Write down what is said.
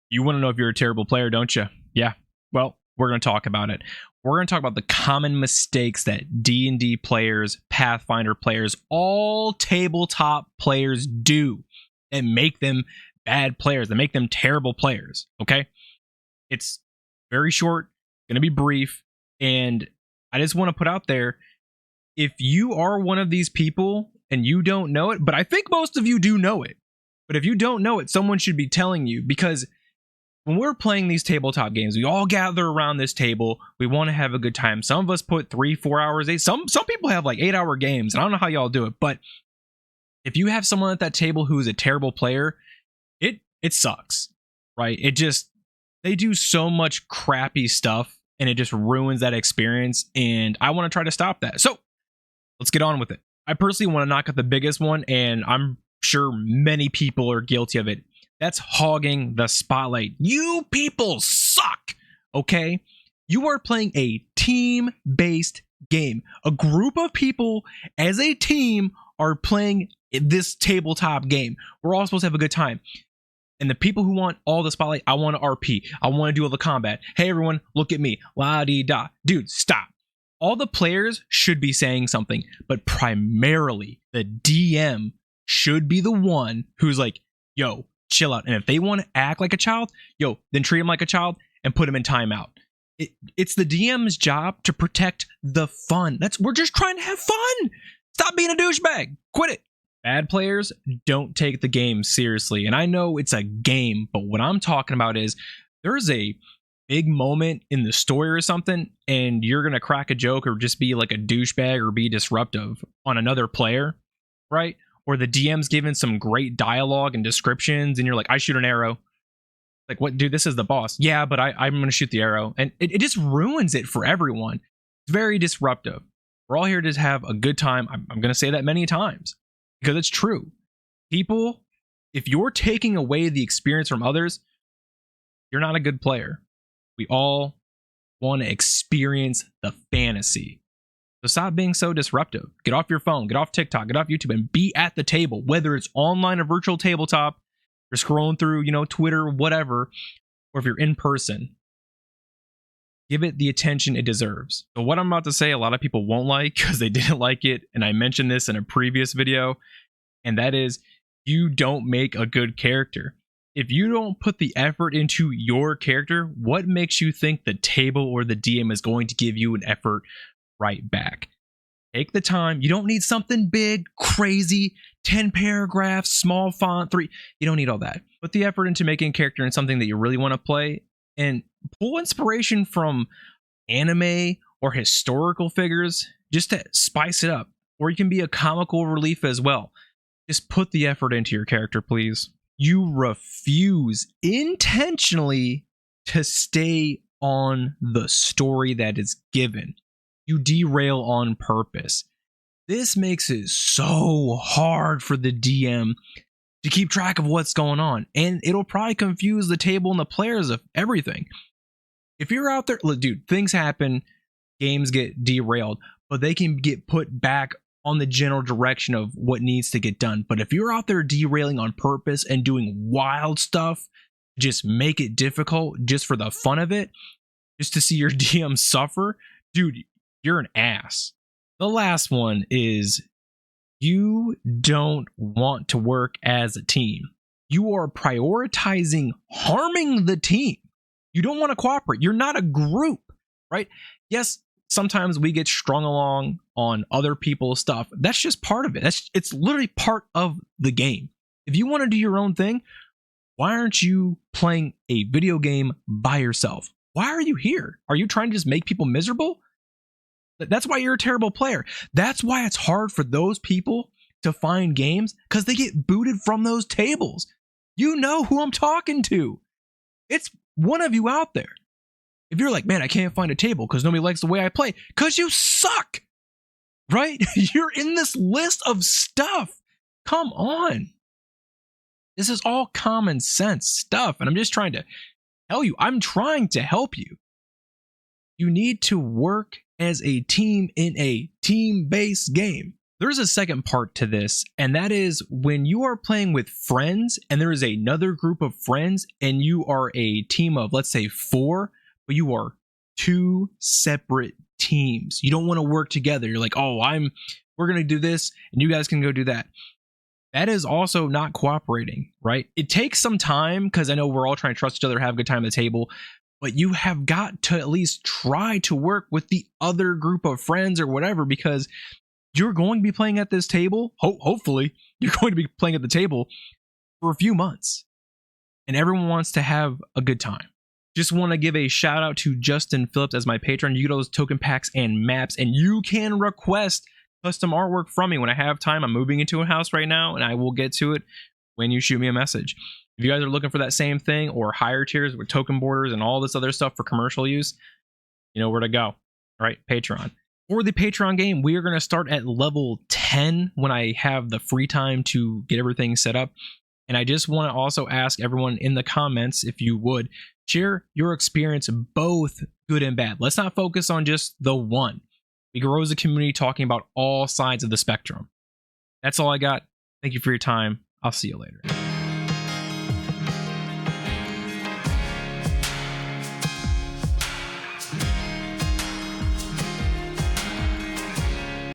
You want to know if you're a terrible player, don't you? Yeah. Well, we're going to talk about it. We're going to talk about the common mistakes that D&D players, Pathfinder players, all tabletop players do and make them bad players, that make them terrible players, okay? It's very short, going to be brief, and I just want to put out there, if you are one of these people and you don't know it, but I think most of you do know it, but if you don't know it, someone should be telling you, because when we're playing these tabletop games, we all gather around this table. We want to have a good time. Some of us put 3-4 hours. Some people have like 8-hour games, and I don't know how y'all do it, but if you have someone at that table who's a terrible player, it sucks, right? They do so much crappy stuff, and it just ruins that experience, and I want to try to stop that. So let's get on with it. I personally want to knock out the biggest one, and I'm sure many people are guilty of it. That's hogging the spotlight. You people suck, okay? You are playing a team-based game. A group of people as a team are playing this tabletop game. We're all supposed to have a good time. And the people who want all the spotlight, I want to RP. I want to do all the combat. Hey, everyone, look at me. La-dee-da. Dude, stop. All the players should be saying something, but primarily the DM should be the one who's like, yo, chill out. And if they want to act like a child, then treat them like a child and put them in timeout. It's the DM's job to protect the fun. We're just trying to have fun. Stop being a douchebag. Quit it. Bad players don't take the game seriously. And I know it's a game, but what I'm talking about is there's a big moment in the story or something, and you're going to crack a joke or just be like a douchebag or be disruptive on another player, right? Or the DM's given some great dialogue and descriptions, and you're like, I shoot an arrow. Like, what, dude, this is the boss. Yeah, but I'm going to shoot the arrow. And it just ruins it for everyone. It's very disruptive. We're all here to have a good time. I'm going to say that many times because it's true. People, if you're taking away the experience from others, you're not a good player. We all want to experience the fantasy. So stop being so disruptive. Get off your phone, get off TikTok, get off YouTube, and be at the table, whether it's online or virtual tabletop, you're scrolling through, Twitter, whatever, or if you're in person. Give it the attention it deserves. So what I'm about to say, a lot of people won't like because they didn't like it, and I mentioned this in a previous video, and that is, you don't make a good character. If you don't put the effort into your character, what makes you think the table or the DM is going to give you an effort right back? Take the time. You don't need something big, crazy, 10 paragraphs, small font, 3. You don't need all that. Put the effort into making a character in something that you really want to play, and pull inspiration from anime or historical figures just to spice it up. Or you can be a comical relief as well. Just put the effort into your character, please. You refuse intentionally to stay on the story that is given. You derail on purpose. This makes it so hard for the DM to keep track of what's going on, and it'll probably confuse the table and the players of everything. If you're out there, look, dude, things happen, games get derailed, but they can get put back on the general direction of what needs to get done. But if you're out there derailing on purpose and doing wild stuff, just make it difficult just for the fun of it, just to see your DM suffer, dude, you're an ass. The last one is, you don't want to work as a team. You are prioritizing harming the team. You don't want to cooperate. You're not a group, right? Yes, sometimes we get strung along on other people's stuff. That's just part of it. It's literally part of the game. If you want to do your own thing, why aren't you playing a video game by yourself? Why are you here? Are you trying to just make people miserable? That's why you're a terrible player. That's why it's hard for those people to find games, because they get booted from those tables. You know who I'm talking to. It's one of you out there. If you're like, man, I can't find a table because nobody likes the way I play, because you suck, right? You're in this list of stuff. Come on. This is all common sense stuff, and I'm just trying to tell you, I'm trying to help you. You need to work as a team in a team-based game. There's a second part to this, and that is when you are playing with friends and there is another group of friends and you are a team of, let's say, 4, but you are 2 separate teams. You don't want to work together. You're like, oh, we're going to do this and you guys can go do that. That is also not cooperating, right? It takes some time because I know we're all trying to trust each other, have a good time at the table, but you have got to at least try to work with the other group of friends or whatever, because you're going to be playing at this table. Hopefully, you're going to be playing at the table for a few months, and everyone wants to have a good time. Just want to give a shout out to Justin Phillips as my patron. You get those token packs and maps, and you can request custom artwork from me when I have time. I'm moving into a house right now, and I will get to it when you shoot me a message. If you guys are looking for that same thing or higher tiers with token borders and all this other stuff for commercial use, you know where to go. All right, Patreon. For the Patreon game, we are going to start at level 10 when I have the free time to get everything set up. And I just want to also ask everyone in the comments, if you would, share your experience, both good and bad. Let's not focus on just the one. We grow as a community talking about all sides of the spectrum. That's all I got. Thank you for your time. I'll see you later.